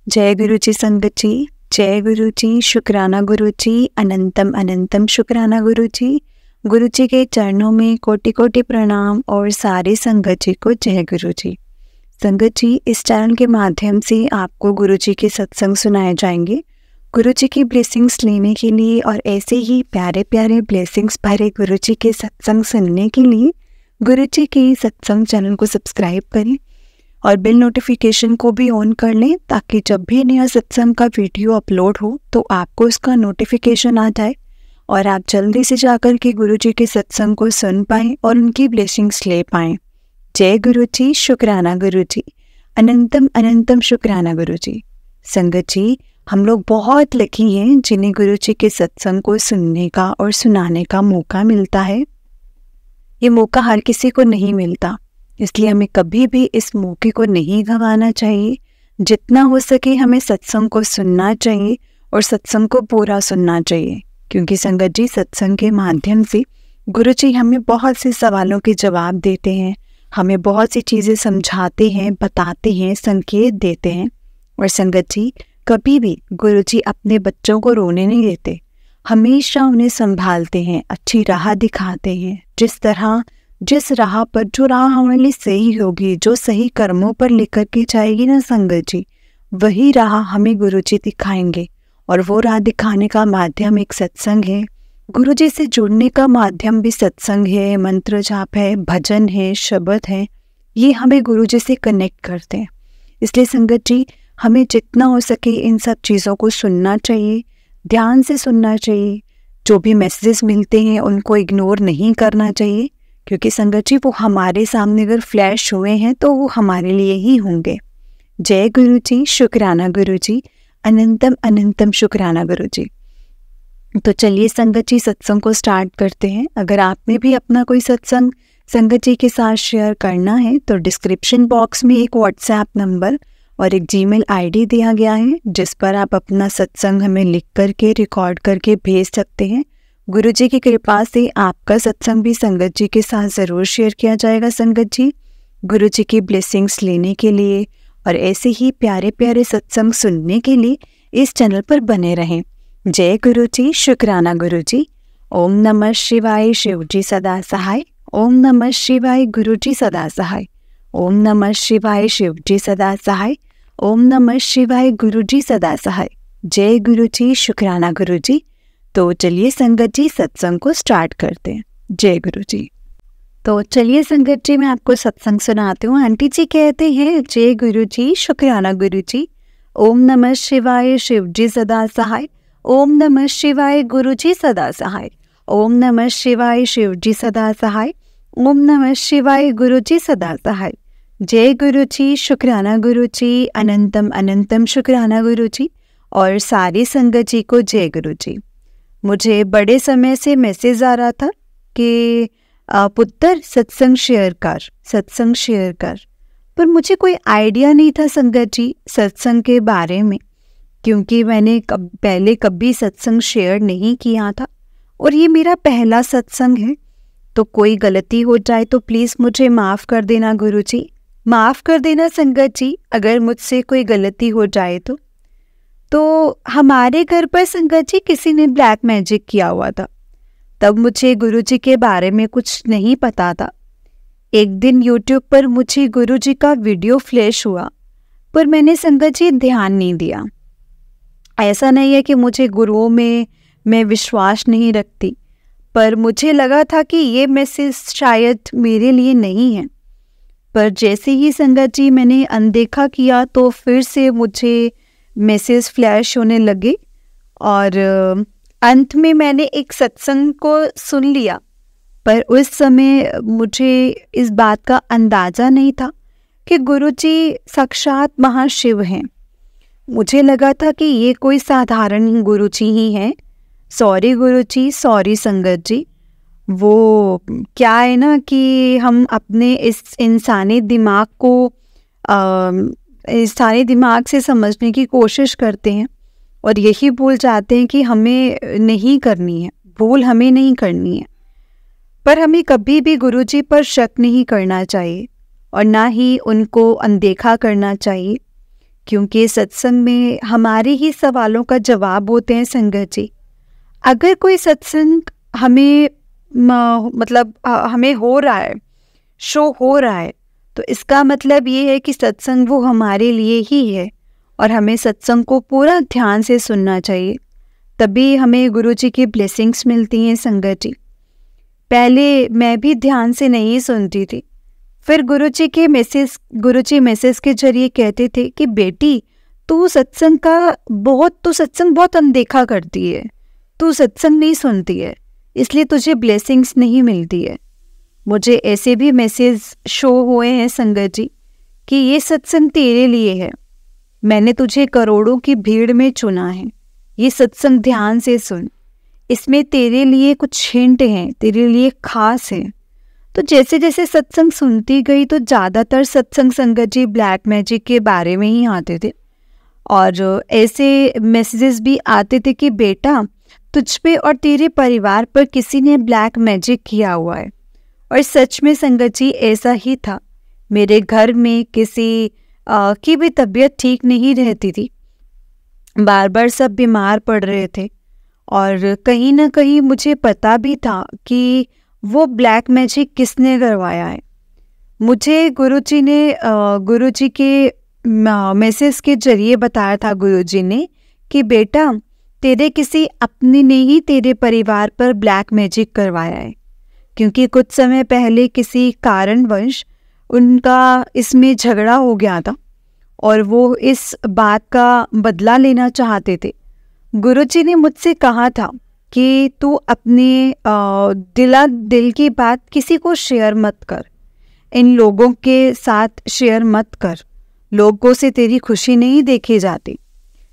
जय गुरु जी संगत जी, जय गुरु जी, शुक्राना गुरु जी, अनंतम अनंतम शुक्राना गुरु जी। गुरु जी के चरणों में कोटि कोटि प्रणाम और सारे संगत जी को जय गुरु जी। संगत जी, इस चैनल के माध्यम से आपको गुरु जी के सत्संग सुनाए जाएंगे। गुरु जी की ब्लेसिंग्स लेने के लिए और ऐसे ही प्यारे प्यारे ब्लेसिंग्स भरे गुरु जी के सत्संग सुनने के लिए गुरु जी के सत्संग चैनल को सब्सक्राइब करें और बेल नोटिफिकेशन को भी ऑन कर लें, ताकि जब भी नया सत्संग का वीडियो अपलोड हो तो आपको उसका नोटिफिकेशन आ जाए और आप जल्दी से जाकर के गुरु जी के सत्संग को सुन पाएं और उनकी ब्लेसिंग्स ले पाएं। जय गुरु जी, शुक्राना गुरु जी, अनंतम अनंतम शुक्राना गुरु जी। संगत जी, हम लोग बहुत लकी हैं जिन्हें गुरु जी के सत्संग को सुनने का और सुनाने का मौका मिलता है। ये मौका हर किसी को नहीं मिलता, इसलिए हमें कभी भी इस मौके को नहीं गंवाना चाहिए। जितना हो सके हमें सत्संग को सुनना चाहिए और सत्संग को पूरा सुनना चाहिए, क्योंकि संगत जी, सत्संग के माध्यम से गुरु जी हमें बहुत से सवालों के जवाब देते हैं, हमें बहुत सी चीज़ें समझाते हैं, बताते हैं, संकेत देते हैं। और संगत जी, कभी भी गुरु जी अपने बच्चों को रोने नहीं देते, हमेशा उन्हें संभालते हैं, अच्छी राह दिखाते हैं। जिस राह पर, जो राह हमारे लिए सही होगी, जो सही कर्मों पर लेकर के जाएगी ना संगत जी, वही राह हमें गुरु जी दिखाएंगे। और वो राह दिखाने का माध्यम एक सत्संग है। गुरु जी से जुड़ने का माध्यम भी सत्संग है, मंत्र जाप है, भजन है, शब्द है। ये हमें गुरु जी से कनेक्ट करते हैं। इसलिए संगत जी, हमें जितना हो सके इन सब चीज़ों को सुनना चाहिए, ध्यान से सुनना चाहिए। जो भी मैसेजेस मिलते हैं उनको इग्नोर नहीं करना चाहिए, क्योंकि संगत जी वो हमारे सामने अगर फ्लैश हुए हैं तो वो हमारे लिए ही होंगे। जय गुरु जी, शुक्राना गुरु जी, अनंतम अनंतम शुक्राना गुरु जी। तो चलिए संगत जी, सत्संग को स्टार्ट करते हैं। अगर आपने भी अपना कोई सत्संग संगत जी के साथ शेयर करना है तो डिस्क्रिप्शन बॉक्स में एक व्हाट्सएप नंबर और एक जीमेल आईडी दिया गया है, जिस पर आप अपना सत्संग हमें लिख करके रिकॉर्ड करके भेज सकते हैं। गुरु जी की कृपा से आपका सत्संग भी संगत जी के साथ ज़रूर शेयर किया जाएगा। संगत जी, गुरु जी की ब्लेसिंग्स लेने के लिए और ऐसे ही प्यारे प्यारे सत्संग सुनने के लिए इस चैनल पर बने रहें। जय गुरु जी, शुक्राना गुरु जी। ओम नमः शिवाय, शिव जी सदा सहाय। ओम नमः शिवाय, गुरु जी सदा सहाय। ओम नमः शिवाय, शिव जी सदा सहाय। ओम नमः शिवाय, गुरु जी सदा सहाय। जय गुरु जी, शुक्राना गुरु जी। तो चलिए संगत जी, सत्संग को स्टार्ट करते हैं। जय गुरु जी। तो चलिए संगत जी, मैं आपको सत्संग सुनाती हूँ। आंटी जी कहते हैं, जय गुरु जी, शुक्राना गुरु जी। ओम नमः शिवाय, शिव जी सदा सहाय। ओम नमः शिवाय, गुरु जी सदा सहाय। ओम नमः शिवाय, शिव जी सदा सहाय। ओम नमः शिवाय, गुरु जी सदा सहाय। जय गुरु जी, शुक्राना गुरु जी, अनंतम अनंतम शुक्राना गुरु जी। और सारी संगत जी को जय गुरु जी। मुझे बड़े समय से मैसेज आ रहा था कि पुत्र सत्संग शेयर कर, पर मुझे कोई आइडिया नहीं था संगत जी सत्संग के बारे में, क्योंकि मैंने पहले कभी सत्संग शेयर नहीं किया था और ये मेरा पहला सत्संग है। तो कोई गलती हो जाए तो प्लीज़ मुझे माफ़ कर देना गुरु जी, माफ़ कर देना संगत जी, अगर मुझसे कोई गलती हो जाए तो हमारे घर पर संगत जी किसी ने ब्लैक मैजिक किया हुआ था। तब मुझे गुरु जी के बारे में कुछ नहीं पता था। एक दिन यूट्यूब पर मुझे गुरु जी का वीडियो फ्लैश हुआ, पर मैंने संगत जी ध्यान नहीं दिया। ऐसा नहीं है कि मुझे गुरुओं में मैं विश्वास नहीं रखती, पर मुझे लगा था कि ये मैसेज शायद मेरे लिए नहीं है। पर जैसे ही संगत जी मैंने अनदेखा किया तो फिर से मुझे मैसेज फ्लैश होने लगे और अंत में मैंने एक सत्संग को सुन लिया। पर उस समय मुझे इस बात का अंदाज़ा नहीं था कि गुरु जी साक्षात महाशिव हैं। मुझे लगा था कि ये कोई साधारण गुरु जी ही हैं। सॉरी गुरु जी, सॉरी संगत जी। वो क्या है ना कि हम अपने इस इंसानी दिमाग से समझने की कोशिश करते हैं और यही भूल जाते हैं कि हमें नहीं करनी है, भूल हमें नहीं करनी है। पर हमें कभी भी गुरु जी पर शक नहीं करना चाहिए और ना ही उनको अनदेखा करना चाहिए, क्योंकि सत्संग में हमारे ही सवालों का जवाब होते हैं संगत जी। अगर कोई सत्संग हमें हमें हो रहा है, शो हो रहा है, तो इसका मतलब ये है कि सत्संग वो हमारे लिए ही है और हमें सत्संग को पूरा ध्यान से सुनना चाहिए, तभी हमें गुरु जी की ब्लेसिंग्स मिलती हैं संगत जी। पहले मैं भी ध्यान से नहीं सुनती थी, फिर गुरु जी मैसेज के जरिए कहते थे कि बेटी तू सत्संग बहुत अनदेखा करती है, तू सत्संग नहीं सुनती है, इसलिए तुझे ब्लेसिंग्स नहीं मिलती है। मुझे ऐसे भी मैसेज शो हुए हैं संगत जी कि ये सत्संग तेरे लिए है, मैंने तुझे करोड़ों की भीड़ में चुना है, ये सत्संग ध्यान से सुन, इसमें तेरे लिए कुछ हिंट हैं, तेरे लिए खास है। तो जैसे जैसे सत्संग सुनती गई तो ज़्यादातर सत्संग संगत जी ब्लैक मैजिक के बारे में ही आते थे, और ऐसे मैसेजेस भी आते थे कि बेटा तुझ पे और तेरे परिवार पर किसी ने ब्लैक मैजिक किया हुआ है। और सच में संगत जी ऐसा ही था। मेरे घर में किसी की भी तबीयत ठीक नहीं रहती थी, बार बार सब बीमार पड़ रहे थे, और कहीं ना कहीं मुझे पता भी था कि वो ब्लैक मैजिक किसने करवाया है। मुझे गुरुजी के मैसेज के जरिए बताया था गुरुजी ने कि बेटा तेरे किसी अपने ने ही तेरे परिवार पर ब्लैक मैजिक करवाया है, क्योंकि कुछ समय पहले किसी कारणवश उनका इसमें झगड़ा हो गया था और वो इस बात का बदला लेना चाहते थे। गुरुजी ने मुझसे कहा था कि तू अपने दिल की बात किसी को शेयर मत कर, इन लोगों के साथ शेयर मत कर, लोगों से तेरी खुशी नहीं देखी जाती।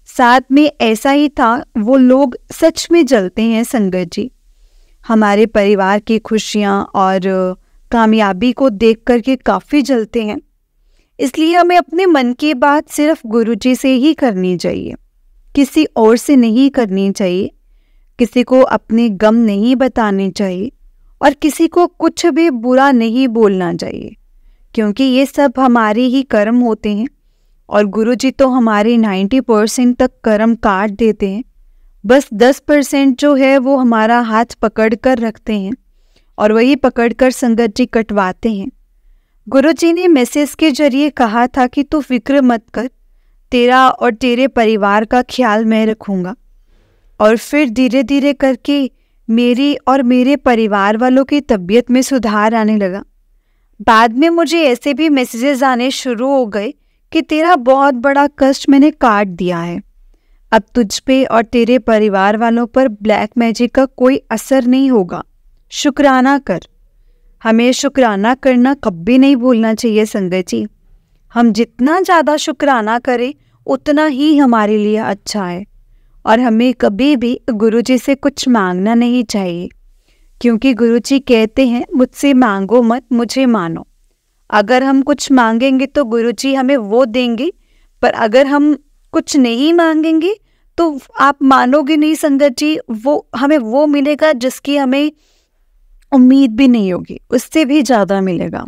साथ में ऐसा ही था, वो लोग सच में जलते हैं संगत जी, हमारे परिवार की खुशियाँ और कामयाबी को देख कर के काफ़ी जलते हैं। इसलिए हमें अपने मन की बात सिर्फ गुरुजी से ही करनी चाहिए, किसी और से नहीं करनी चाहिए, किसी को अपने गम नहीं बताने चाहिए और किसी को कुछ भी बुरा नहीं बोलना चाहिए, क्योंकि ये सब हमारे ही कर्म होते हैं और गुरुजी तो हमारे 90% तक कर्म काट देते हैं। बस 10% जो है वो हमारा हाथ पकड़ कर रखते हैं और वही पकड़कर संगत जी कटवाते हैं। गुरुजी ने मैसेज के जरिए कहा था कि तू फिक्र मत कर, तेरा और तेरे परिवार का ख्याल मैं रखूँगा। और फिर धीरे धीरे करके मेरी और मेरे परिवार वालों की तबीयत में सुधार आने लगा। बाद में मुझे ऐसे भी मैसेजेस आने शुरू हो गए कि तेरा बहुत बड़ा कष्ट मैंने काट दिया है, अब तुझ पे और तेरे परिवार वालों पर ब्लैक मैजिक का कोई असर नहीं होगा, शुक्राना कर। हमें शुक्राना करना कभी नहीं भूलना चाहिए संगत जी। हम जितना ज़्यादा शुक्राना करें उतना ही हमारे लिए अच्छा है, और हमें कभी भी गुरुजी से कुछ मांगना नहीं चाहिए, क्योंकि गुरुजी कहते हैं मुझसे मांगो मत, मुझे मानो। अगर हम कुछ मांगेंगे तो गुरुजी हमें वो देंगे, पर अगर हम कुछ नहीं मांगेंगे तो आप मानोगे नहीं संगत जी, वो हमें वो मिलेगा जिसकी हमें उम्मीद भी नहीं होगी, उससे भी ज़्यादा मिलेगा।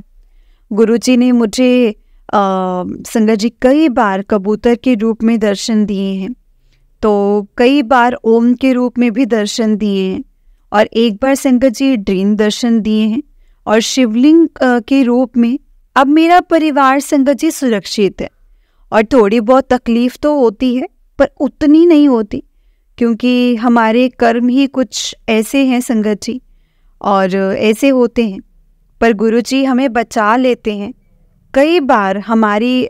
गुरुजी ने मुझे संगत जी कई बार कबूतर के रूप में दर्शन दिए हैं, तो कई बार ओम के रूप में भी दर्शन दिए हैं, और एक बार संगत जी ड्रीम दर्शन दिए हैं, और शिवलिंग के रूप में। अब मेरा परिवार संगत जी सुरक्षित है, और थोड़ी बहुत तकलीफ तो होती है पर उतनी नहीं होती, क्योंकि हमारे कर्म ही कुछ ऐसे हैं संगत जी, और ऐसे होते हैं। पर गुरुजी हमें बचा लेते हैं, कई बार हमारी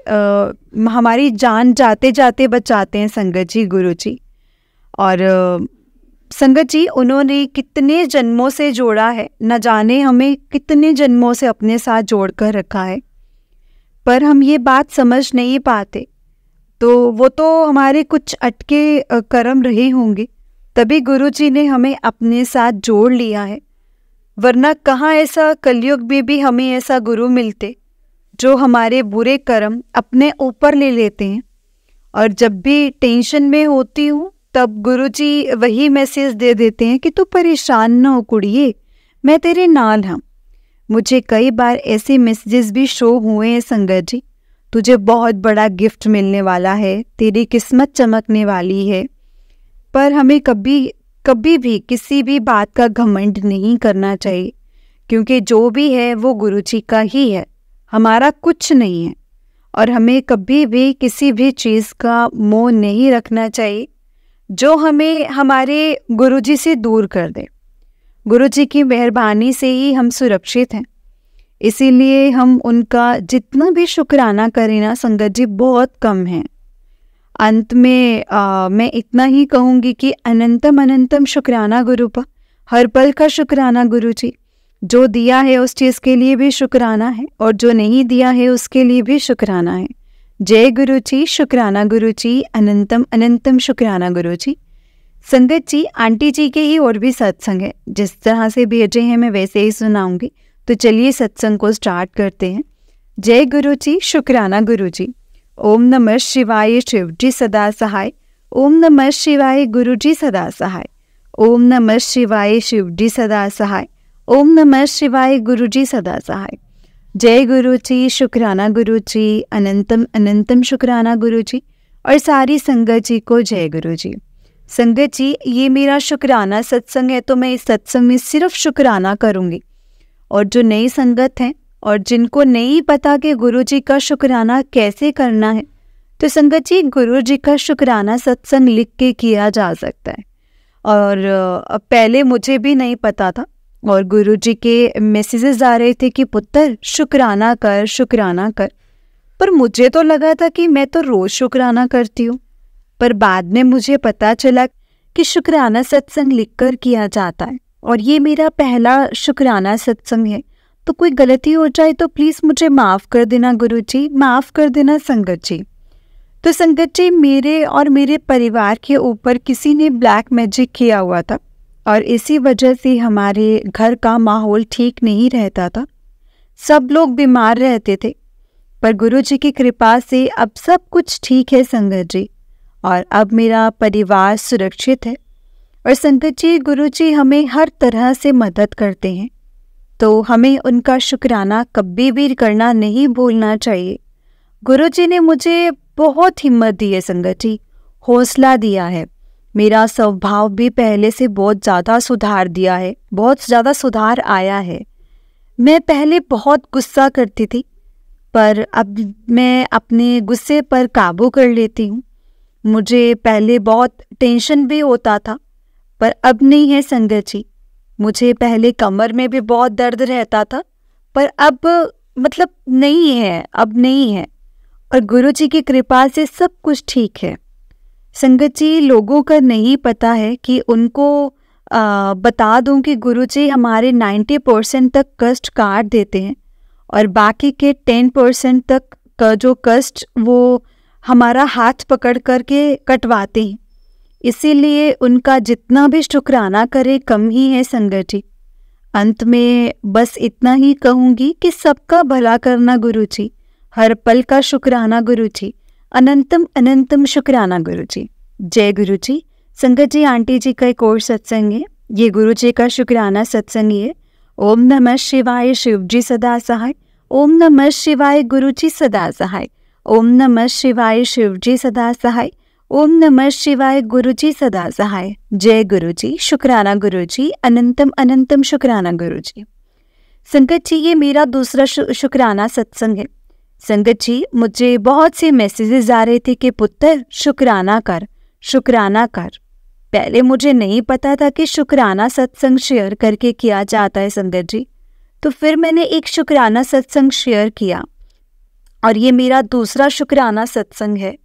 जान जाते जाते बचाते हैं संगत जी गुरुजी। और संगत जी उन्होंने कितने जन्मों से जोड़ा है, न जाने हमें कितने जन्मों से अपने साथ जोड़ कर रखा है, पर हम ये बात समझ नहीं पाते। तो वो तो हमारे कुछ अटके कर्म रहे होंगे, तभी गुरुजी ने हमें अपने साथ जोड़ लिया है, वरना कहाँ ऐसा कलयुग में भी हमें ऐसा गुरु मिलते जो हमारे बुरे कर्म अपने ऊपर ले लेते हैं। और जब भी टेंशन में होती हूँ तब गुरुजी वही मैसेज दे देते हैं कि तू परेशान ना हो कुड़िए, मैं तेरे नाल हूँ। मुझे कई बार ऐसे मैसेजेस भी शो हुए हैं संगत जी, तुझे बहुत बड़ा गिफ्ट मिलने वाला है, तेरी किस्मत चमकने वाली है। पर हमें कभी भी किसी भी बात का घमंड नहीं करना चाहिए, क्योंकि जो भी है वो गुरुजी का ही है, हमारा कुछ नहीं है। और हमें कभी भी किसी भी चीज़ का मोह नहीं रखना चाहिए जो हमें हमारे गुरुजी से दूर कर दे। गुरुजी की मेहरबानी से ही हम सुरक्षित हैं, इसीलिए हम उनका जितना भी शुक्राना करें ना संगत जी, बहुत कम है। अंत में मैं इतना ही कहूँगी कि अनंतम अनंतम शुक्राना गुरुपा, हर पल का शुक्राना गुरुजी। जो दिया है उस चीज़ के लिए भी शुक्राना है, और जो नहीं दिया है उसके लिए भी शुक्राना है। जय गुरुजी, शुक्राना गुरुजी, अनंतम अनंतम शुक्राना गुरुजी। संगत जी, आंटी जी के ही और भी सत्संग है, जिस तरह से भेजे हैं मैं वैसे ही सुनाऊंगी। तो चलिए सत्संग को स्टार्ट करते हैं। जय गुरुजी, शुक्राना गुरुजी। ओम नमः शिवाय, शिव जी सदा सहाय। ओम नमः शिवाय, गुरुजी सदा सहाय। ओम नमः शिवाय, शिव जी सदा सहाय। ओम नमः शिवाय, गुरुजी सदा सहाय। जय गुरुजी, शुक्राना गुरुजी, अनंतम अनंतम शुक्राना गुरुजी। और सारी संगत जी को जय गुरुजी। संगत जी, ये मेरा शुक्राना सत्संग है, तो मैं इस सत्संग में सिर्फ शुक्राना करूँगी। और जो नई संगत हैं और जिनको नहीं पता कि गुरुजी का शुक्राना कैसे करना है, तो संगत जी, गुरुजी का शुक्राना सत्संग लिख के किया जा सकता है। और पहले मुझे भी नहीं पता था, और गुरुजी के मैसेजेस आ रहे थे कि पुत्र शुक्राना कर, शुक्राना कर। पर मुझे तो लगा था कि मैं तो रोज़ शुक्राना करती हूँ। पर बाद में मुझे पता चला कि शुक्राना सत्संग लिखकर किया जाता है, और ये मेरा पहला शुक्राना सत्संग है। तो कोई गलती हो जाए तो प्लीज़ मुझे माफ़ कर देना गुरुजी, माफ़ कर देना संगत जी। तो संगत जी, मेरे और मेरे परिवार के ऊपर किसी ने ब्लैक मैजिक किया हुआ था, और इसी वजह से हमारे घर का माहौल ठीक नहीं रहता था। सब लोग बीमार रहते थे, पर गुरुजी की कृपा से अब सब कुछ ठीक है संगत जी, और अब मेरा परिवार सुरक्षित है। और संगत जी, गुरुजी हमें हर तरह से मदद करते हैं, तो हमें उनका शुक्राना कभी भी करना नहीं भूलना चाहिए। गुरुजी ने मुझे बहुत हिम्मत दी है संगत जी, हौसला दिया है। मेरा स्वभाव भी पहले से बहुत ज़्यादा सुधार दिया है, बहुत ज़्यादा सुधार आया है। मैं पहले बहुत गुस्सा करती थी, पर अब मैं अपने गुस्से पर काबू कर लेती हूँ। मुझे पहले बहुत टेंशन भी होता था, पर अब नहीं है संगत जी। मुझे पहले कमर में भी बहुत दर्द रहता था, पर अब मतलब नहीं है, अब नहीं है। और गुरुजी की कृपा से सब कुछ ठीक है। संगत जी, लोगों का नहीं पता है कि उनको बता दूं कि गुरुजी हमारे 90% तक कष्ट काट देते हैं, और बाकी के 10% तक का जो कष्ट वो हमारा हाथ पकड़ करके कटवाते हैं। इसीलिए उनका जितना भी शुक्राना करे कम ही है संगत जी। अंत में बस इतना ही कहूँगी कि सबका भला करना गुरुजी, हर पल का शुक्राना गुरुजी, अनंतम अनंतम शुक्राना गुरुजी। जय गुरुजी। संगत जी, आंटी जी का एक और सत्संग है, ये गुरुजी का शुक्राना सत्संग है। ओम नमः शिवाय, शिव जी सदा सहाय। ओम नमः शिवाय, गुरुजी सदा सहाय। ओम नमः शिवाय, शिव जी सदा सहाय। ओम नमः शिवाय, गुरुजी सदा सहाय। जय गुरुजी, शुक्राना गुरुजी, अनंतम अनंतम शुक्राना गुरुजी। संगत जी, ये मेरा दूसरा शुक्राना सत्संग है। संगत जी, मुझे बहुत से मैसेजेस आ रहे थे कि पुत्र शुक्राना कर, शुक्राना कर। पहले मुझे नहीं पता था कि शुक्राना सत्संग शेयर करके किया जाता है संगत जी। तो फिर मैंने एक शुक्राना सत्संग शेयर किया, और ये मेरा दूसरा शुक्राना सत्संग है।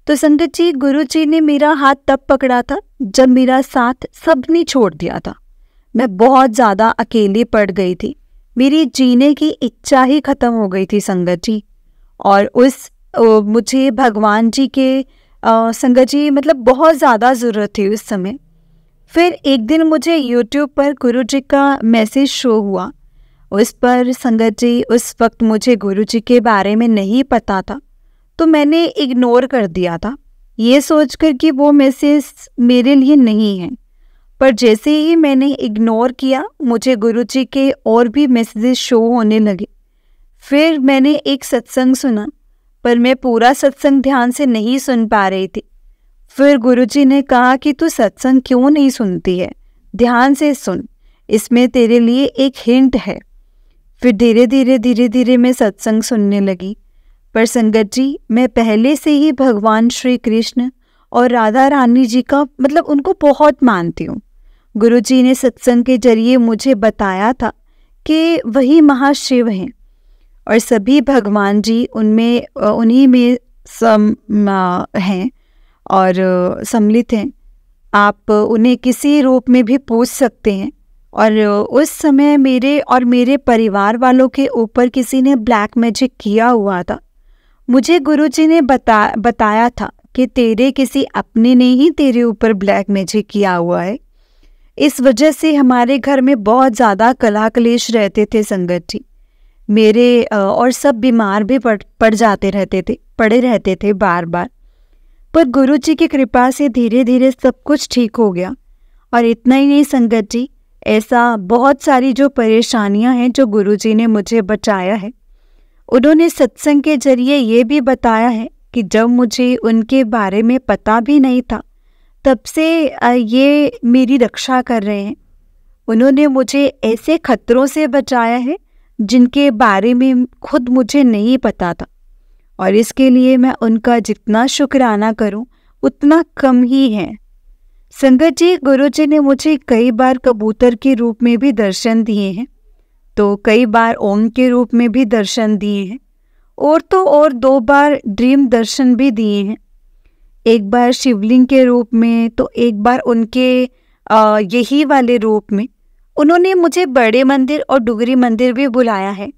तो संगत जी, गुरुजी ने मेरा हाथ तब पकड़ा था जब मेरा साथ सबने छोड़ दिया था। मैं बहुत ज़्यादा अकेली पड़ गई थी, मेरी जीने की इच्छा ही खत्म हो गई थी संगत जी। और मुझे भगवान जी के संगत जी मतलब बहुत ज़्यादा ज़रूरत थी उस समय। फिर एक दिन मुझे YouTube पर गुरुजी का मैसेज शो हुआ। उस पर संगत जी, उस वक्त मुझे गुरुजी के बारे में नहीं पता था, तो मैंने इग्नोर कर दिया था, ये सोचकर कि वो मैसेज मेरे लिए नहीं है। पर जैसे ही मैंने इग्नोर किया, मुझे गुरुजी के और भी मैसेजेस शो होने लगे। फिर मैंने एक सत्संग सुना, पर मैं पूरा सत्संग ध्यान से नहीं सुन पा रही थी। फिर गुरुजी ने कहा कि तू सत्संग क्यों नहीं सुनती है, ध्यान से सुन, इसमें तेरे लिए एक हिंट है। फिर धीरे धीरे मैं सत्संग सुनने लगी। पर संगत जी, मैं पहले से ही भगवान श्री कृष्ण और राधा रानी जी का उनको बहुत मानती हूँ। गुरुजी ने सत्संग के जरिए मुझे बताया था कि वही महाशिव हैं और सभी भगवान जी उन्हीं में हैं और सम्मिलित हैं। आप उन्हें किसी रूप में भी पूछ सकते हैं। और उस समय मेरे और मेरे परिवार वालों के ऊपर किसी ने ब्लैक मैजिक किया हुआ था। मुझे गुरुजी ने बताया था कि तेरे किसी अपने ने ही तेरे ऊपर ब्लैक मैजिक किया हुआ है। इस वजह से हमारे घर में बहुत ज़्यादा कलह क्लेश रहते थे संगत जी। मेरे और सब बीमार भी पड़ रहते थे बार बार। पर गुरुजी की कृपा से धीरे धीरे सब कुछ ठीक हो गया। और इतना ही नहीं संगत जी, ऐसा बहुत सारी जो परेशानियां हैं जो गुरुजी ने मुझे बचाया है। उन्होंने सत्संग के जरिए ये भी बताया है कि जब मुझे उनके बारे में पता भी नहीं था, तब से ये मेरी रक्षा कर रहे हैं। उन्होंने मुझे ऐसे खतरों से बचाया है जिनके बारे में खुद मुझे नहीं पता था। और इसके लिए मैं उनका जितना शुक्राना करूं उतना कम ही है। संगत जी, गुरुजी ने मुझे कई बार कबूतर के रूप में भी दर्शन दिए हैं, तो कई बार ओम के रूप में भी दर्शन दिए हैं, और तो और 2 बार ड्रीम दर्शन भी दिए हैं। एक बार शिवलिंग के रूप में, तो एक बार उनके यही वाले रूप में। उन्होंने मुझे बड़े मंदिर और डुगरी मंदिर भी बुलाया है।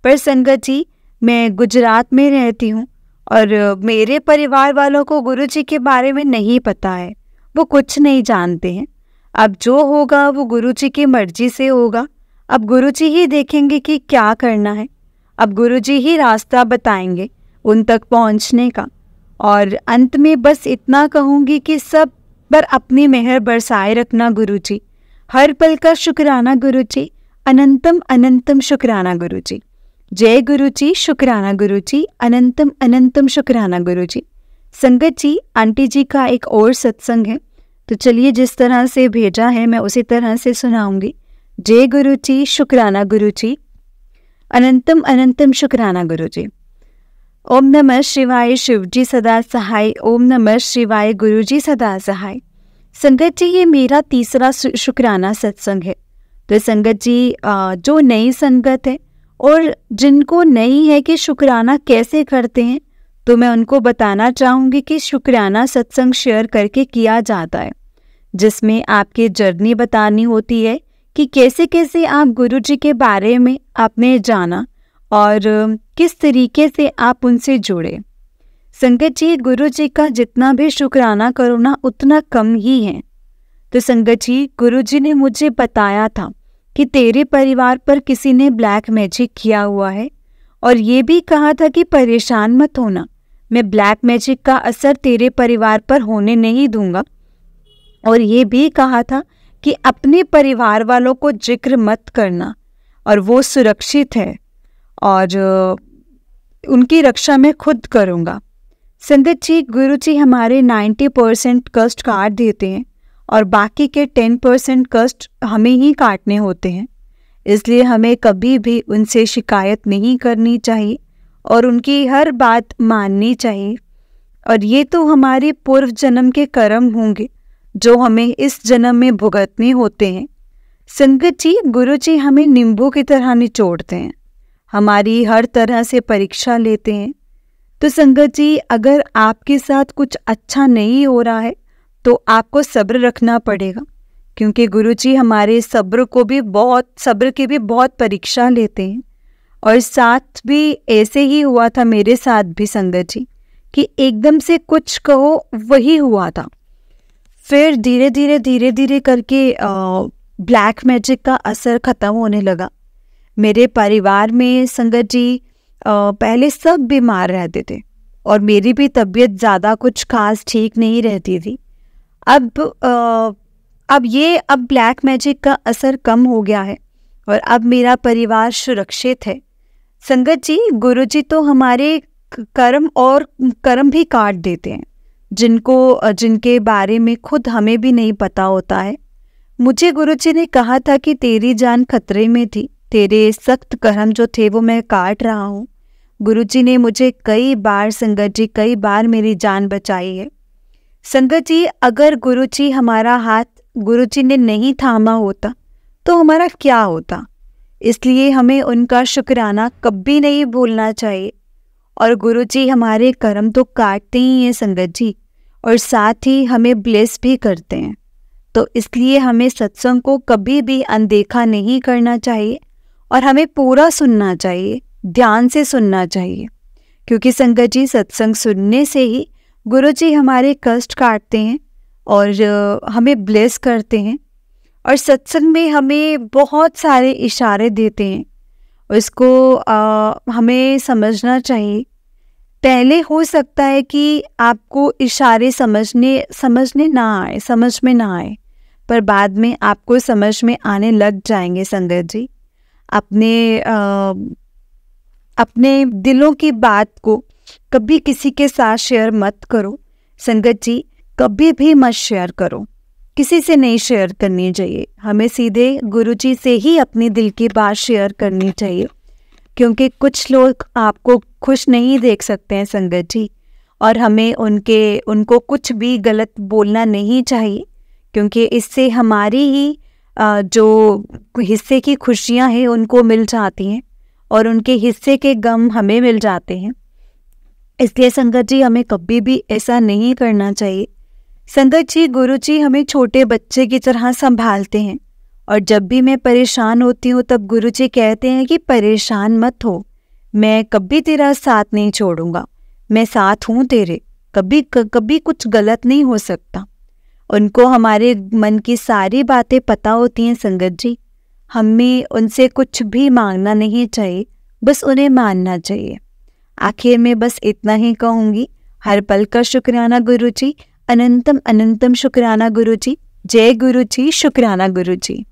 पर संगत जी, मैं गुजरात में रहती हूँ और मेरे परिवार वालों को गुरुजी के बारे में नहीं पता है, वो कुछ नहीं जानते हैं। अब जो होगा वो गुरुजी की मर्जी से होगा। अब गुरुजी ही देखेंगे कि क्या करना है। अब गुरुजी ही रास्ता बताएंगे उन तक पहुँचने का। और अंत में बस इतना कहूँगी कि सब पर अपनी मेहर बरसाए रखना गुरुजी। हर पल का शुक्राना गुरुजी, अनंतम अनंतम शुक्राना गुरुजी। जय गुरुजी, शुक्राना गुरुजी, अनंतम अनंतम शुक्राना गुरुजी। संगत जी, आंटी जी का एक और सत्संग है, तो चलिए जिस तरह से भेजा है मैं उसी तरह से सुनाऊंगी। जय गुरुजी, शुक्राना गुरुजी, अनंतम अनंतम शुक्राना गुरुजी। ओम नमः शिवाय, शिवजी सदा सहाय। ओम नमः शिवाय, गुरुजी सदा सहाय। संगत जी, ये मेरा तीसरा शुक्राना सत्संग है। तो संगत जी, जो नई संगत है और जिनको नहीं है कि शुक्राना कैसे करते हैं, तो मैं उनको बताना चाहूँगी कि शुक्राना सत्संग शेयर करके किया जाता है, जिसमें आपकी जर्नी बतानी होती है कि कैसे कैसे आप गुरुजी के बारे में आपने जाना और किस तरीके से आप उनसे जुड़े। संगत जी, गुरुजी का जितना भी शुक्राना करो ना उतना कम ही है। तो संगत जी, गुरुजी ने मुझे बताया था कि तेरे परिवार पर किसी ने ब्लैक मैजिक किया हुआ है, और ये भी कहा था कि परेशान मत होना, मैं ब्लैक मैजिक का असर तेरे परिवार पर होने नहीं दूंगा। और ये भी कहा था कि अपने परिवार वालों को जिक्र मत करना और वो सुरक्षित है और उनकी रक्षा मैं खुद करूँगा। संगत जी, गुरुजी हमारे 90% कष्ट काट देते हैं और बाकी के 10% कष्ट हमें ही काटने होते हैं। इसलिए हमें कभी भी उनसे शिकायत नहीं करनी चाहिए और उनकी हर बात माननी चाहिए। और ये तो हमारे पूर्व जन्म के कर्म होंगे जो हमें इस जन्म में भुगतने होते हैं। संगत जी, गुरुजी हमें नींबू की तरह निचोड़ते हैं, हमारी हर तरह से परीक्षा लेते हैं। तो संगत जी, अगर आपके साथ कुछ अच्छा नहीं हो रहा है तो आपको सब्र रखना पड़ेगा, क्योंकि गुरुजी हमारे सब्र की भी बहुत परीक्षा लेते हैं। और साथ भी ऐसे ही हुआ था मेरे साथ भी संगत जी, कि एकदम से कुछ कहो वही हुआ था। फिर धीरे धीरे करके ब्लैक मैजिक का असर ख़त्म होने लगा। मेरे परिवार में संगत जी पहले सब बीमार रहते थे और मेरी भी तबीयत ज़्यादा कुछ खास ठीक नहीं रहती थी। अब ब्लैक मैजिक का असर कम हो गया है और अब मेरा परिवार सुरक्षित है। संगत जी, गुरुजी तो हमारे कर्म भी काट देते हैं, जिनके बारे में खुद हमें भी नहीं पता होता है। मुझे गुरुजी ने कहा था कि तेरी जान खतरे में थी, तेरे सख्त कर्म जो थे वो मैं काट रहा हूँ। गुरुजी ने मुझे कई बार संगत जी, कई बार मेरी जान बचाई है। संगत जी, अगर गुरुजी हमारा हाथ गुरुजी ने नहीं थामा होता तो हमारा क्या होता। इसलिए हमें उनका शुक्राना कभी नहीं भूलना चाहिए। और गुरुजी हमारे कर्म तो काटते ही हैं संगत जी, और साथ ही हमें ब्लेस भी करते हैं। तो इसलिए हमें सत्संग को कभी भी अनदेखा नहीं करना चाहिए और हमें पूरा सुनना चाहिए, ध्यान से सुनना चाहिए। क्योंकि संगत जी, सत्संग सुनने से ही गुरुजी हमारे कष्ट काटते हैं और हमें ब्लेस करते हैं। और सत्संग में हमें बहुत सारे इशारे देते हैं, उसको हमें समझना चाहिए। पहले हो सकता है कि आपको इशारे समझ में ना आए, पर बाद में आपको समझ में आने लग जाएंगे संगत जी। अपने दिलों की बात को कभी किसी के साथ शेयर मत करो संगत जी, कभी भी मत शेयर करो, किसी से नहीं शेयर करनी चाहिए। हमें सीधे गुरुजी से ही अपनी दिल की बात शेयर करनी चाहिए, क्योंकि कुछ लोग आपको खुश नहीं देख सकते हैं संगत जी, और हमें उनको कुछ भी गलत बोलना नहीं चाहिए, क्योंकि इससे हमारी ही जो हिस्से की खुशियां हैं उनको मिल जाती हैं और उनके हिस्से के गम हमें मिल जाते हैं। इसलिए संगत जी, हमें कभी भी ऐसा नहीं करना चाहिए। संगत जी, गुरुजी हमें छोटे बच्चे की तरह संभालते हैं, और जब भी मैं परेशान होती हूँ तब गुरुजी कहते हैं कि परेशान मत हो, मैं कभी तेरा साथ नहीं छोड़ूंगा, मैं साथ हूँ तेरे, कभी कुछ गलत नहीं हो सकता। उनको हमारे मन की सारी बातें पता होती हैं संगत जी। हमें उनसे कुछ भी मांगना नहीं चाहिए, बस उन्हें मानना चाहिए। आखिर में बस इतना ही कहूँगी, हर पल का शुक्राना गुरुजी, अनंतम अनंतम शुक्राना गुरुजी। जय गुरुजी, शुक्राना गुरुजी।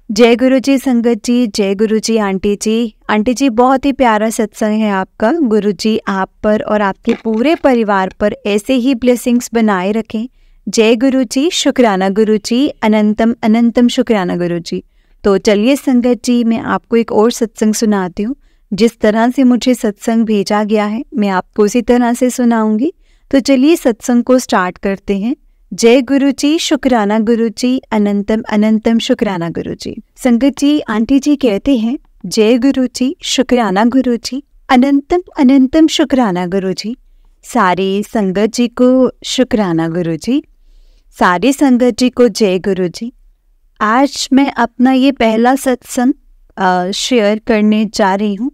जय गुरुजी संगत जी, जय गुरुजी आंटी जी। आंटी जी, बहुत ही प्यारा सत्संग है आपका। गुरुजी आप पर और आपके पूरे परिवार पर ऐसे ही ब्लेसिंग्स बनाए रखें। जय गुरुजी, शुक्राना गुरुजी, अनंतम अनंतम शुक्राना गुरुजी। तो चलिए संगत जी, मैं आपको एक और सत्संग सुनाती हूँ। जिस तरह से मुझे सत्संग भेजा गया है मैं आपको उसी तरह से सुनाऊंगी। तो चलिए सत्संग को स्टार्ट करते हैं। जय गुरुजी, शुक्राना गुरुजी, अनंतम अनंतम शुक्राना गुरुजी। संगत जी, आंटी जी कहते हैं, जय गुरुजी, शुक्राना गुरुजी, अनंतम अनंतम शुक्राना गुरुजी। सारी संगत जी को शुक्राना गुरुजी, सारी संगत जी को जय गुरुजी। आज मैं अपना ये पहला सत्संग शेयर करने जा रही हूँ।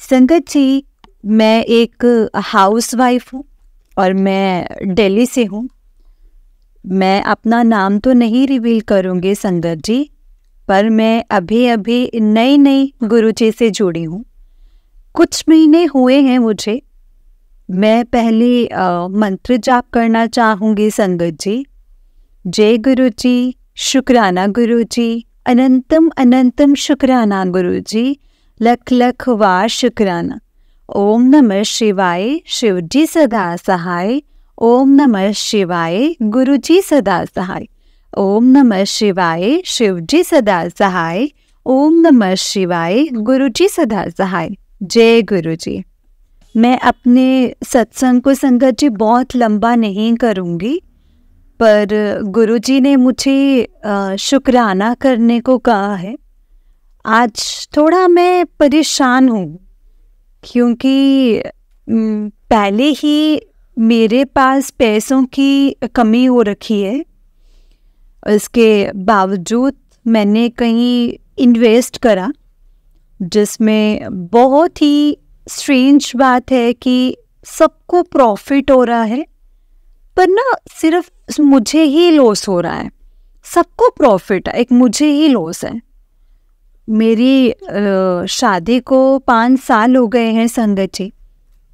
संगत जी, मैं एक हाउसवाइफ हूँ और मैं दिल्ली से हूँ। मैं अपना नाम तो नहीं रिवील करूँगी संगत जी, पर मैं अभी नई गुरुजी से जुड़ी हूँ। कुछ महीने हुए हैं मुझे। मैं पहले मंत्र जाप करना चाहूँगी संगत जी। जय गुरुजी, शुक्राना गुरुजी, अनंतम अनंतम शुक्राना गुरुजी, लख लख वार शुक्राना। ओम नमः शिवाय, शिवजी सदा सहाय। ओम नमः शिवाय, गुरुजी सदा सहाय। ओम नमः शिवाय, शिवजी सदा सहाय। ओम नमः शिवाय, गुरुजी सदा सहाय। जय गुरुजी। मैं अपने सत्संग को संगत जी बहुत लंबा नहीं करूँगी, पर गुरुजी ने मुझे शुक्राना करने को कहा है। आज थोड़ा मैं परेशान हूँ, क्योंकि पहले ही मेरे पास पैसों की कमी हो रखी है। इसके बावजूद मैंने कहीं इन्वेस्ट करा, जिसमें बहुत ही स्ट्रेंज बात है कि सबको प्रॉफिट हो रहा है, पर ना सिर्फ मुझे ही लॉस हो रहा है। सबको प्रॉफिट है, एक मुझे ही लॉस है। मेरी शादी को 5 साल हो गए हैं संगत जी।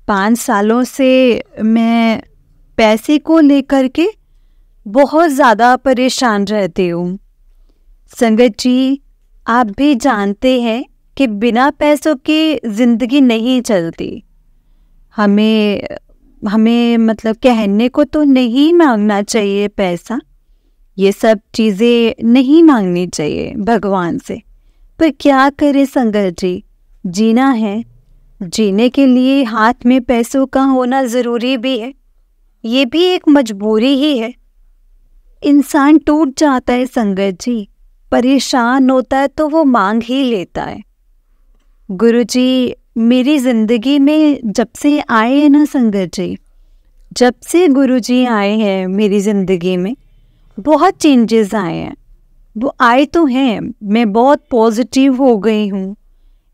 5 सालों से मैं पैसे को लेकर के बहुत ज़्यादा परेशान रहती हूँ संगत जी। आप भी जानते हैं कि बिना पैसों की ज़िंदगी नहीं चलती। हमें हमें मतलब कहने को तो नहीं मांगना चाहिए पैसा, ये सब चीज़ें नहीं मांगनी चाहिए भगवान से। पर क्या करें संगत जी, जीना है, जीने के लिए हाथ में पैसों का होना ज़रूरी भी है, ये भी एक मजबूरी ही है। इंसान टूट जाता है संगत जी, परेशान होता है तो वो मांग ही लेता है। गुरुजी मेरी ज़िंदगी में जब से आए हैं ना संगत जी, जब से गुरुजी आए हैं मेरी ज़िंदगी में बहुत चेंजेस आए हैं। वो आए तो हैं, मैं बहुत पॉजिटिव हो गई हूँ,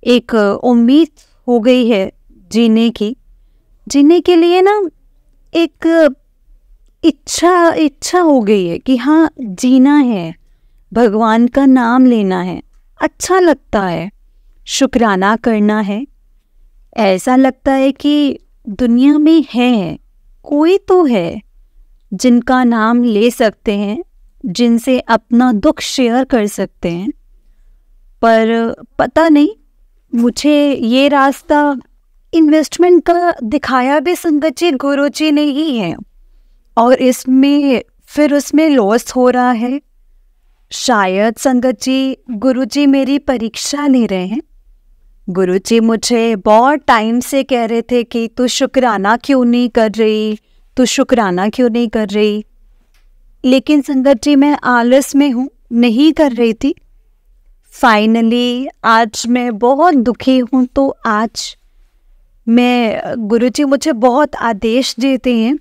एक उम्मीद हो गई है जीने के लिए ना, एक इच्छा हो गई है कि हाँ जीना है, भगवान का नाम लेना है, अच्छा लगता है, शुक्राना करना है। ऐसा लगता है कि दुनिया में है, कोई तो है जिनका नाम ले सकते हैं, जिनसे अपना दुख शेयर कर सकते हैं। पर पता नहीं, मुझे ये रास्ता इन्वेस्टमेंट का दिखाया भी संगत जी गुरुजी ने ही है, और उसमें लॉस हो रहा है। शायद संगत जी गुरुजी मेरी परीक्षा ले रहे हैं। गुरुजी मुझे बहुत टाइम से कह रहे थे कि तू शुक्राना क्यों नहीं कर रही, तू शुक्राना क्यों नहीं कर रही। लेकिन संगत जी मैं आलस में हूँ, नहीं कर रही थी। फाइनली आज मैं बहुत दुखी हूँ, तो आज गुरुजी मुझे बहुत आदेश देते हैं,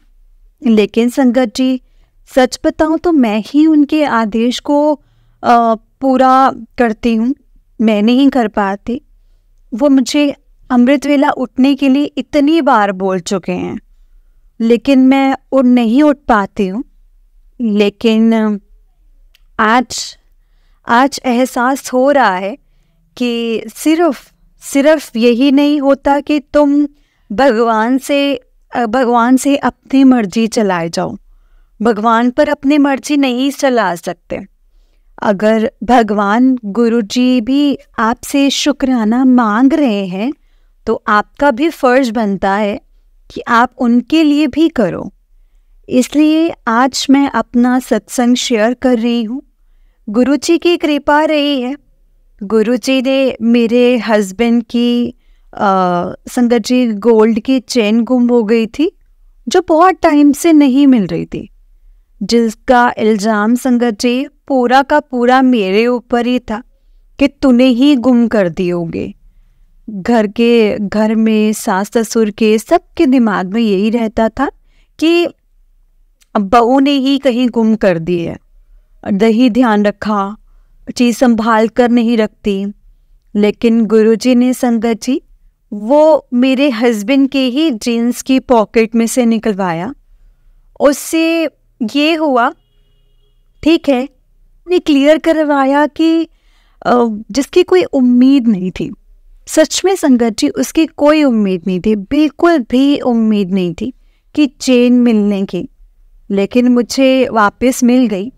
लेकिन संगत जी सच बताऊँ तो मैं ही उनके आदेश को पूरा करती हूँ, मैं नहीं कर पाती। वो मुझे अमृत वेला उठने के लिए इतनी बार बोल चुके हैं, लेकिन मैं नहीं उठ पाती हूँ। लेकिन आज एहसास हो रहा है कि सिर्फ यही नहीं होता कि तुम भगवान से अपनी मर्जी चलाए जाओ, भगवान पर अपनी मर्जी नहीं चला सकते। अगर भगवान गुरुजी भी आपसे शुक्राना मांग रहे हैं तो आपका भी फर्ज बनता है कि आप उनके लिए भी करो। इसलिए आज मैं अपना सत्संग शेयर कर रही हूँ। गुरुजी की कृपा रही है। गुरुजी ने मेरे हस्बैंड की संगत जी गोल्ड की चेन गुम हो गई थी, जो बहुत टाइम से नहीं मिल रही थी, जिसका इल्ज़ाम संगत जी पूरा का पूरा मेरे ऊपर ही था कि तूने ही गुम कर दियोगे। घर में सास ससुर के सबके दिमाग में यही रहता था कि बहू ने ही कहीं गुम कर दी है, नहीं ध्यान रखा, चीज़ संभाल कर नहीं रखती। लेकिन गुरुजी ने संगत जी वो मेरे हस्बैंड के ही जीन्स की पॉकेट में से निकलवाया। उससे ये हुआ, ठीक है, ने क्लियर करवाया कि जिसकी कोई उम्मीद नहीं थी, सच में संगत जी उसकी कोई उम्मीद नहीं थी, बिल्कुल भी उम्मीद नहीं थी कि चेन मिलने की, लेकिन मुझे वापस मिल गई।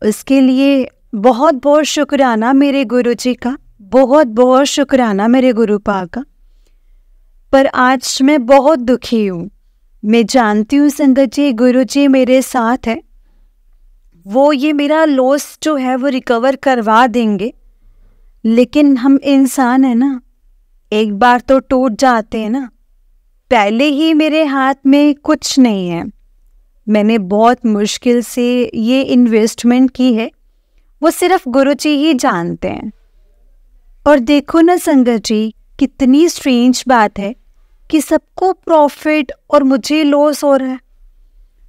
उसके लिए बहुत बहुत शुक्राना मेरे गुरुजी का, बहुत बहुत शुक्राना मेरे गुरुपा का। पर आज मैं बहुत दुखी हूँ। मैं जानती हूँ संगत जी गुरुजी मेरे साथ है, वो ये मेरा लॉस जो है वो रिकवर करवा देंगे। लेकिन हम इंसान है ना, एक बार तो टूट जाते हैं ना। पहले ही मेरे हाथ में कुछ नहीं है, मैंने बहुत मुश्किल से ये इन्वेस्टमेंट की है, वो सिर्फ गुरुजी ही जानते हैं। और देखो ना संगत जी कितनी स्ट्रेंज बात है कि सबको प्रॉफिट और मुझे लॉस हो रहा है।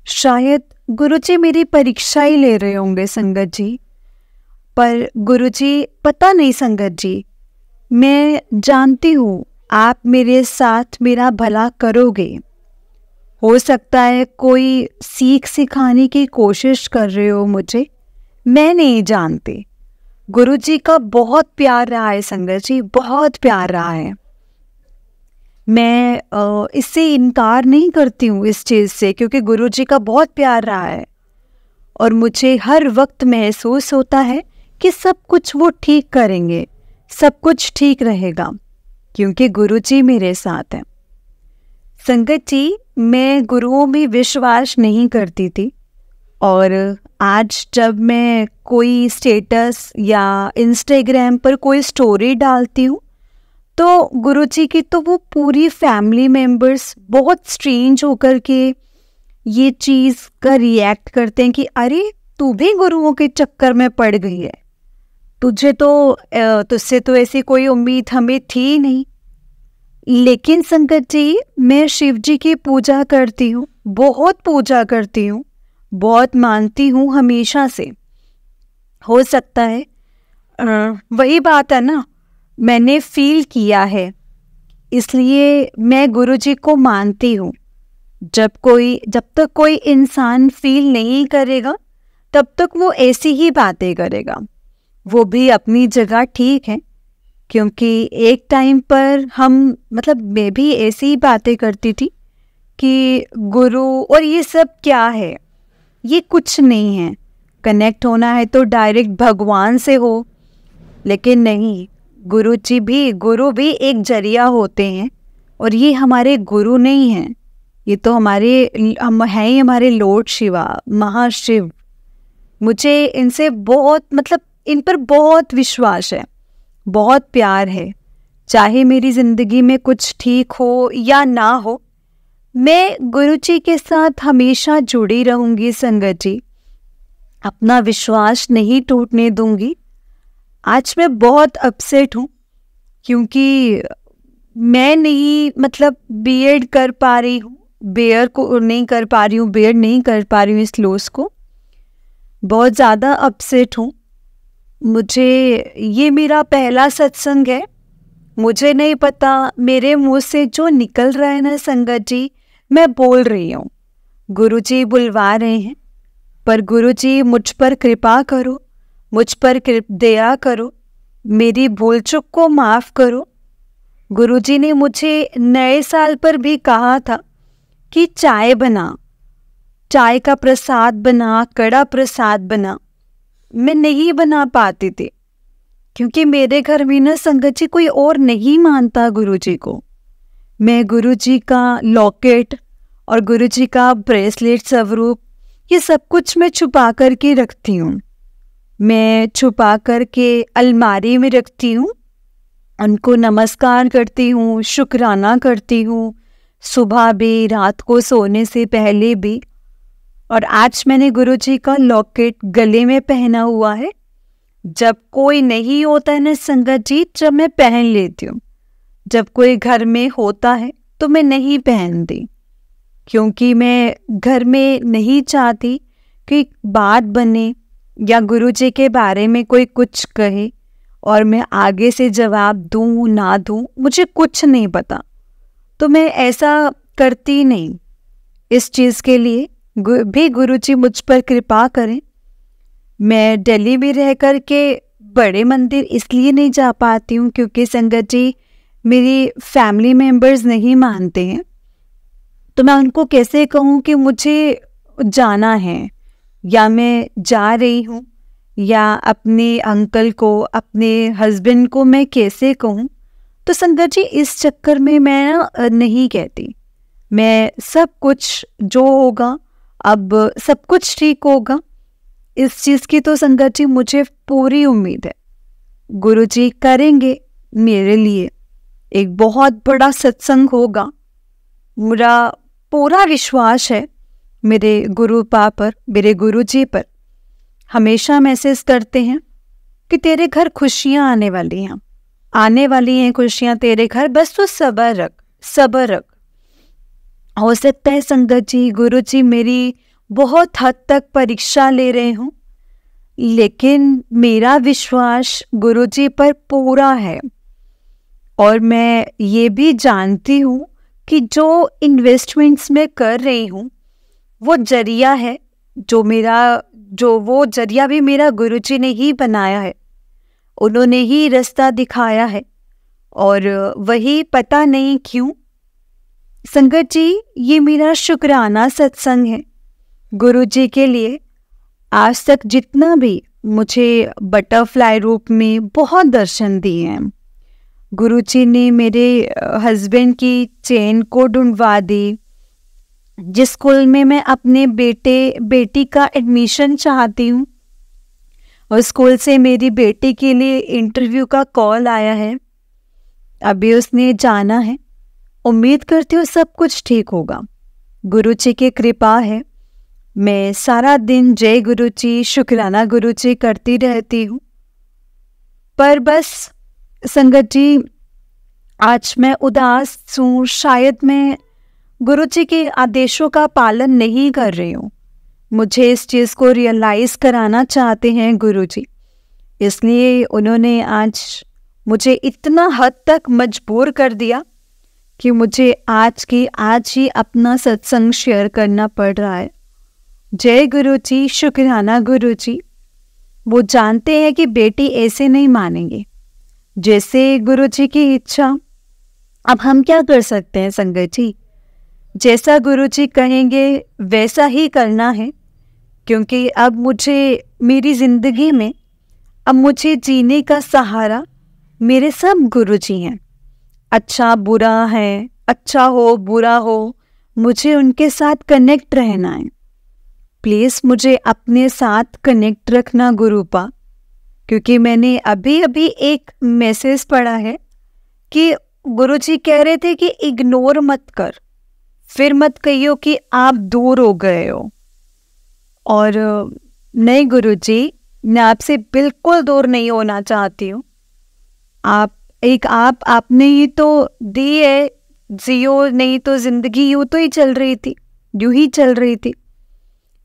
शायद गुरुजी मेरी परीक्षा ही ले रहे होंगे संगत जी। पर गुरुजी पता नहीं संगत जी, मैं जानती हूँ आप मेरे साथ मेरा भला करोगे। हो सकता है कोई सीख सिखाने की कोशिश कर रहे हो मुझे, मैं नहीं जानती। गुरुजी का बहुत प्यार रहा है संगत जी, बहुत प्यार रहा है। मैं इससे इनकार नहीं करती हूँ इस चीज़ से, क्योंकि गुरुजी का बहुत प्यार रहा है। और मुझे हर वक्त महसूस होता है कि सब कुछ वो ठीक करेंगे, सब कुछ ठीक रहेगा, क्योंकि गुरुजी मेरे साथ हैं। संगत जी, मैं गुरुओं में विश्वास नहीं करती थी, और आज जब मैं कोई स्टेटस या इंस्टाग्राम पर कोई स्टोरी डालती हूँ तो गुरुजी की तो वो पूरी फैमिली मेंबर्स बहुत स्ट्रेंज होकर के ये चीज़ का रिएक्ट करते हैं कि अरे तू भी गुरुओं के चक्कर में पड़ गई है, तुझसे तो ऐसी कोई उम्मीद हमें थी नहीं। लेकिन संगत जी, मैं शिव जी की पूजा करती हूँ, बहुत पूजा करती हूँ, बहुत मानती हूँ हमेशा से। हो सकता है वही बात है ना, मैंने फील किया है, इसलिए मैं गुरुजी को मानती हूँ। जब तक कोई इंसान फील नहीं करेगा तब तक वो ऐसी ही बातें करेगा। वो भी अपनी जगह ठीक है, क्योंकि एक टाइम पर मैं भी ऐसी ही बातें करती थी कि गुरु और ये सब क्या है, ये कुछ नहीं है, कनेक्ट होना है तो डायरेक्ट भगवान से हो। लेकिन नहीं, गुरु भी एक जरिया होते हैं, और ये हमारे गुरु नहीं हैं, ये तो हम हैं ही हमारे लॉर्ड शिवा, महाशिव। मुझे इनसे इन पर बहुत विश्वास है, बहुत प्यार है। चाहे मेरी ज़िंदगी में कुछ ठीक हो या ना हो, मैं गुरुजी के साथ हमेशा जुड़ी रहूँगी संगत जी, अपना विश्वास नहीं टूटने दूंगी। आज मैं बहुत अपसेट हूँ, क्योंकि मैं नहीं बीएड कर पा रही हूँ, बेयर नहीं कर पा रही हूँ इस लॉस को। बहुत ज़्यादा अपसेट हूँ। मुझे ये मेरा पहला सत्संग है, मुझे नहीं पता मेरे मुंह से जो निकल रहा है ना संगत जी, मैं बोल रही हूँ, गुरुजी बुलवा रहे हैं, पर गुरुजी मुझ पर कृपा करो, मुझ पर दया करो, मेरी भूल चूक को माफ़ करो। गुरुजी ने मुझे नए साल पर भी कहा था कि चाय बना, चाय का प्रसाद बना, कड़ा प्रसाद बना। मैं नहीं बना पाती थी, क्योंकि मेरे घर में ना संगत जी कोई और नहीं मानता गुरुजी को। मैं गुरुजी का लॉकेट और गुरुजी का ब्रेसलेट स्वरूप, ये सब कुछ मैं छुपा करके रखती हूँ। मैं छुपा करके अलमारी में रखती हूँ, उनको नमस्कार करती हूँ, शुक्राना करती हूँ, सुबह भी, रात को सोने से पहले भी। और आज मैंने गुरुजी का लॉकेट गले में पहना हुआ है। जब कोई नहीं होता है ना संगत जी, जब मैं पहन लेती हूँ, जब कोई घर में होता है तो मैं नहीं पहनती, क्योंकि मैं घर में नहीं चाहती कि बात बने या गुरुजी के बारे में कोई कुछ कहे और मैं आगे से जवाब दूँ ना दूँ, मुझे कुछ नहीं पता, तो मैं ऐसा करती नहीं। इस चीज़ के लिए भी गुरुजी मुझ पर कृपा करें। मैं दिल्ली में रह कर के बड़े मंदिर इसलिए नहीं जा पाती हूँ क्योंकि संगत जी मेरी फैमिली मेंबर्स नहीं मानते हैं, तो मैं उनको कैसे कहूँ कि मुझे जाना है, या मैं जा रही हूँ, या अपने अंकल को, अपने हस्बैंड को मैं कैसे कहूँ। तो संगत जी इस चक्कर में मैं नहीं कहती। मैं सब कुछ जो होगा, अब सब कुछ ठीक होगा, इस चीज़ की तो संगत जी मुझे पूरी उम्मीद है। गुरुजी करेंगे मेरे लिए, एक बहुत बड़ा सत्संग होगा। मेरा पूरा विश्वास है मेरे गुरुपा पर, मेरे गुरुजी पर। हमेशा मैसेज करते हैं कि तेरे घर खुशियाँ आने वाली हैं खुशियाँ तेरे घर, बस तू सब्र रख। हो सकता है संगत जी गुरुजी मेरी बहुत हद तक परीक्षा ले रहे हों, लेकिन मेरा विश्वास गुरुजी पर पूरा है। और मैं ये भी जानती हूँ कि जो इन्वेस्टमेंट्स मैं कर रही हूँ वो जरिया है, वो जरिया भी मेरा गुरुजी ने ही बनाया है, उन्होंने ही रास्ता दिखाया है। और वही पता नहीं क्यों संगत जी ये मेरा शुक्राना सत्संग है गुरुजी के लिए। आज तक जितना भी मुझे बटरफ्लाई रूप में बहुत दर्शन दिए हैं, गुरुजी ने मेरे हस्बैंड की चेन को ढूंढवा दी। जिस स्कूल में मैं अपने बेटी का एडमिशन चाहती हूँ, उस स्कूल से मेरी बेटी के लिए इंटरव्यू का कॉल आया है। अभी उसने जाना है। उम्मीद करती हूँ सब कुछ ठीक होगा। गुरुजी की कृपा है। मैं सारा दिन जय गुरुजी, शुक्राना गुरुजी करती रहती हूँ। पर बस संगत जी, आज मैं उदास हूँ। शायद मैं गुरुजी के आदेशों का पालन नहीं कर रही हूँ। मुझे इस चीज़ को रियलाइज़ कराना चाहते हैं गुरुजी, इसलिए उन्होंने आज मुझे इतना हद तक मजबूर कर दिया कि मुझे आज ही अपना सत्संग शेयर करना पड़ रहा है। जय गुरुजी, शुक्राना गुरुजी। वो जानते हैं कि बेटी ऐसे नहीं मानेंगे, जैसे गुरुजी की इच्छा। अब हम क्या कर सकते हैं संगत जी? जैसा गुरुजी कहेंगे वैसा ही करना है, क्योंकि अब मुझे मेरी ज़िंदगी में अब मुझे जीने का सहारा मेरे सब गुरुजी हैं। अच्छा बुरा है, अच्छा हो बुरा हो, मुझे उनके साथ कनेक्ट रहना है। प्लीज़ मुझे अपने साथ कनेक्ट रखना गुरुपा, क्योंकि मैंने अभी अभी एक मैसेज पढ़ा है कि गुरुजी कह रहे थे कि इग्नोर मत कर, फिर मत कहियो कि आप दूर हो गए हो। और नहीं गुरुजी, मैं आपसे बिल्कुल दूर नहीं होना चाहती हूँ। आपने ही तो दी है, जियो, नहीं तो जिंदगी यूँ तो ही चल रही थी, यूँ ही चल रही थी।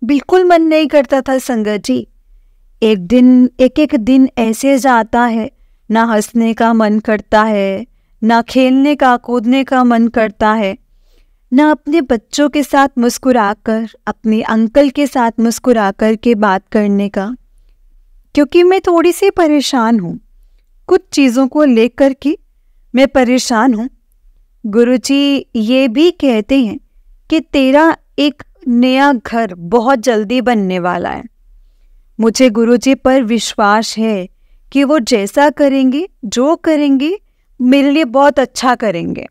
बिल्कुल मन नहीं करता था संगत जी। एक एक दिन ऐसे जाता है, ना हंसने का मन करता है, ना खेलने का कूदने का मन करता है, ना अपने बच्चों के साथ मुस्कुराकर, अपने अंकल के साथ मुस्कुराकर के बात करने का। क्योंकि मैं थोड़ी सी परेशान हूँ, कुछ चीज़ों को लेकर के मैं परेशान हूँ। गुरुजी ये भी कहते हैं कि तेरा एक नया घर बहुत जल्दी बनने वाला है। मुझे गुरुजी पर विश्वास है कि वो जैसा करेंगे, जो करेंगे, मेरे लिए बहुत अच्छा करेंगे।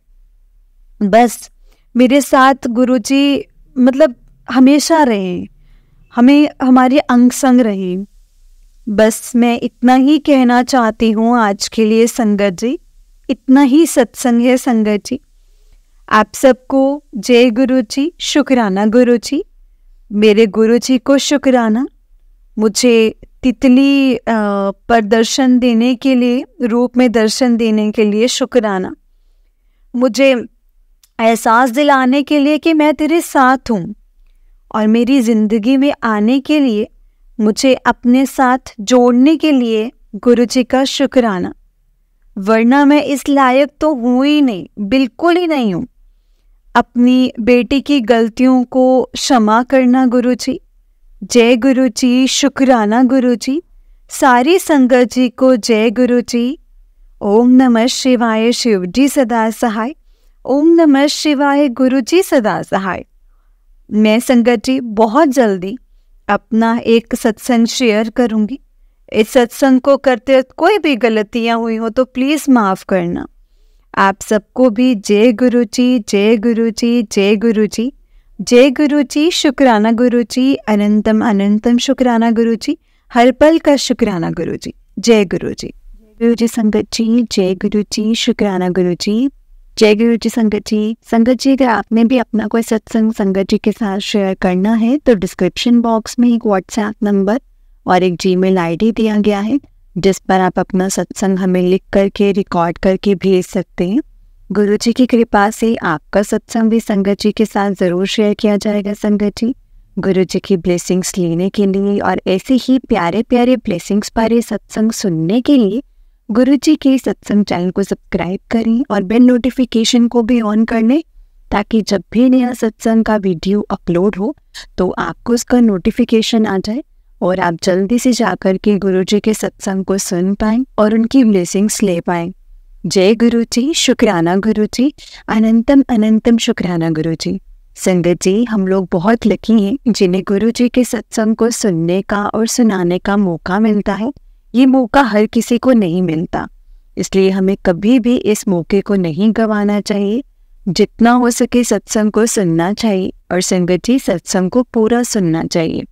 बस मेरे साथ गुरुजी मतलब हमेशा रहें, हमें हमारे अंग संग रहें। बस मैं इतना ही कहना चाहती हूँ आज के लिए संगत जी। इतना ही सत्संग है संगत जी। आप सबको जय गुरुजी, शुक्राना गुरुजी। मेरे गुरुजी को शुक्राना, मुझे तितली पर दर्शन देने के लिए, रूप में दर्शन देने के लिए शुक्राना। मुझे एहसास दिलाने के लिए कि मैं तेरे साथ हूँ, और मेरी ज़िंदगी में आने के लिए, मुझे अपने साथ जोड़ने के लिए गुरुजी का शुक्राना। वरना मैं इस लायक तो हूँ ही नहीं, बिल्कुल ही नहीं हूँ। अपनी बेटी की गलतियों को क्षमा करना गुरुजी। जय गुरुजी, शुक्राना गुरुजी। सारी संगत जी को जय गुरुजी। ओम नमः शिवाय, शिव जी सदा सहाय। ओम नमः शिवाय, गुरुजी सदा सहाय। मैं संगत जी बहुत जल्दी अपना एक सत्संग शेयर करूँगी। इस सत्संग को करते वक्त कोई भी गलतियाँ हुई हो तो प्लीज़ माफ़ करना। आप सबको भी जय गुरुजी, जय गुरुजी, जय गुरुजी, जय गुरुजी, शुक्राना गुरुजी, अनंतम अनंतम शुक्राना गुरुजी, हर पल का शुक्राना गुरुजी। जय गुरुजी। गुरुजी संगत जी, जय गुरुजी, शुक्राना गुरुजी। जय गुरुजी संगत जी। संगत जी, अगर आपने भी अपना कोई सत्संग संगत जी के साथ शेयर करना है तो डिस्क्रिप्शन बॉक्स में एक व्हाट्सएप नंबर और एक जीमेल आईडी दिया गया है, जिस पर आप अपना सत्संग हमें लिख करके, रिकॉर्ड करके भेज सकते हैं। गुरुजी की कृपा से आपका सत्संग भी संगत जी के साथ ज़रूर शेयर किया जाएगा। संगत जी, गुरुजी की ब्लेसिंग्स लेने के लिए और ऐसे ही प्यारे प्यारे ब्लेसिंग्स भरे सत्संग सुनने के लिए गुरुजी के सत्संग चैनल को सब्सक्राइब करें और बेल नोटिफिकेशन को भी ऑन कर लें, ताकि जब भी नया सत्संग का वीडियो अपलोड हो तो आपको उसका नोटिफिकेशन आ जाए और आप जल्दी से जाकर के गुरुजी के सत्संग को सुन पाएं और उनकी ब्लेसिंग्स ले पाएं। जय गुरुजी, शुक्राना गुरुजी, अनंतम अनंतम शुक्राना गुरुजी। संगत जी, हम लोग बहुत लकी हैं जिन्हें गुरुजी के सत्संग को सुनने का और सुनाने का मौका मिलता है। ये मौका हर किसी को नहीं मिलता। इसलिए हमें कभी भी इस मौके को नहीं गंवाना चाहिए। जितना हो सके सत्संग को सुनना चाहिए और संगत जी सत्संग को पूरा सुनना चाहिए,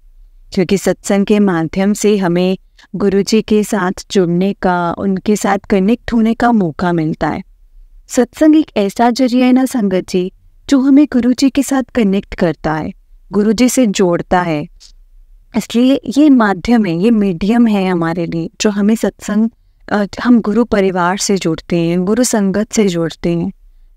क्योंकि सत्संग के माध्यम से हमें गुरु जी के साथ जुड़ने का, उनके साथ कनेक्ट होने का मौका मिलता है। सत्संग एक ऐसा जरिया है ना संगत जी, जो हमें गुरु जी के साथ कनेक्ट करता है, गुरु जी से जोड़ता है। इसलिए ये माध्यम है, ये मीडियम है हमारे लिए, जो हमें सत्संग, हम गुरु परिवार से जुड़ते हैं, गुरु संगत से जुड़ते हैं।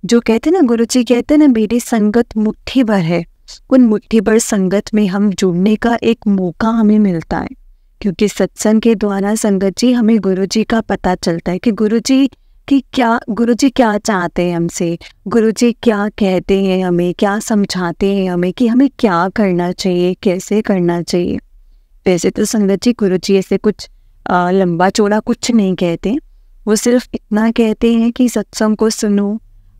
जो कहते हैं ना, गुरु जी कहते हैं ना, मेरी संगत मुट्ठी भर है, उन मुट्ठी भर संगत में हम जुड़ने का एक मौका हमें मिलता है। क्योंकि सत्संग के द्वारा संगत जी हमें गुरु जी का पता चलता है कि गुरु जी क्या चाहते हैं हमसे, गुरु जी क्या कहते हैं हमें, क्या समझाते हैं हमें कि हमें क्या करना चाहिए, कैसे करना चाहिए। वैसे तो संगत जी गुरु जी ऐसे कुछ लंबा चौड़ा कुछ नहीं कहते, वो सिर्फ इतना कहते हैं कि सत्संग को सुनो,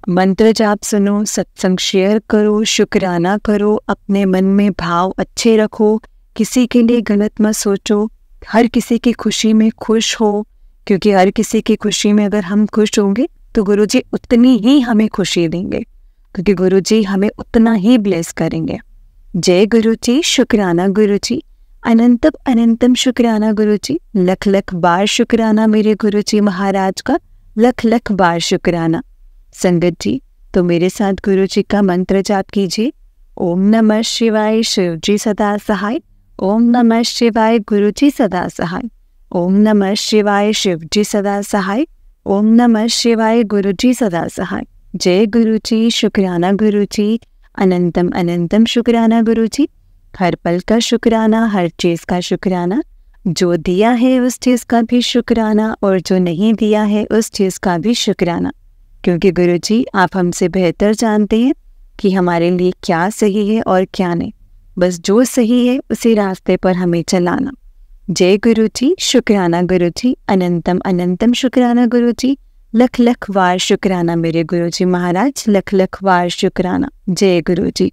मंत्र जाप सुनो, सत्संग शेयर करो, शुक्राना करो, अपने मन में भाव अच्छे रखो, किसी के लिए गलत मत सोचो, हर किसी की खुशी में खुश हो, क्योंकि हर किसी की खुशी में अगर हम खुश होंगे तो गुरुजी उतनी ही हमें खुशी देंगे, क्योंकि गुरुजी हमें उतना ही ब्लेस करेंगे। जय गुरुजी, शुक्राना गुरुजी, अनंतम अनंतम शुक्राना गुरुजी, लख लख बार शुक्राना मेरे गुरुजी महाराज का, लख लख बार शुक्राना। संगत जी तो मेरे साथ गुरुजी का मंत्र जाप कीजिए। ओम नमः शिवाय, शिव जी सदा सहाय। ओम नमः शिवाय, गुरुजी सदा सहाय। ओम नमः शिवाय, शिव जी सदा सहाय। ओम नमः शिवाय, गुरुजी सदा सहाय। जय गुरुजी, शुक्राना गुरुजी, अनंतम अनंतम शुक्राना गुरुजी, हर पल का शुक्राना, हर चीज़ का शुक्राना, जो दिया है उस चीज़ का भी शुक्राना और जो नहीं दिया है उस चीज़ का भी शुक्राना। क्योंकि गुरुजी आप हमसे बेहतर जानते हैं कि हमारे लिए क्या सही है और क्या नहीं, बस जो सही है उसी रास्ते पर हमें चलाना। जय गुरुजी, शुक्राना गुरुजी, अनंतम अनंतम शुक्राना गुरुजी, लख लख वार शुक्राना मेरे गुरुजी महाराज, लख लख वार शुक्राना। जय गुरुजी।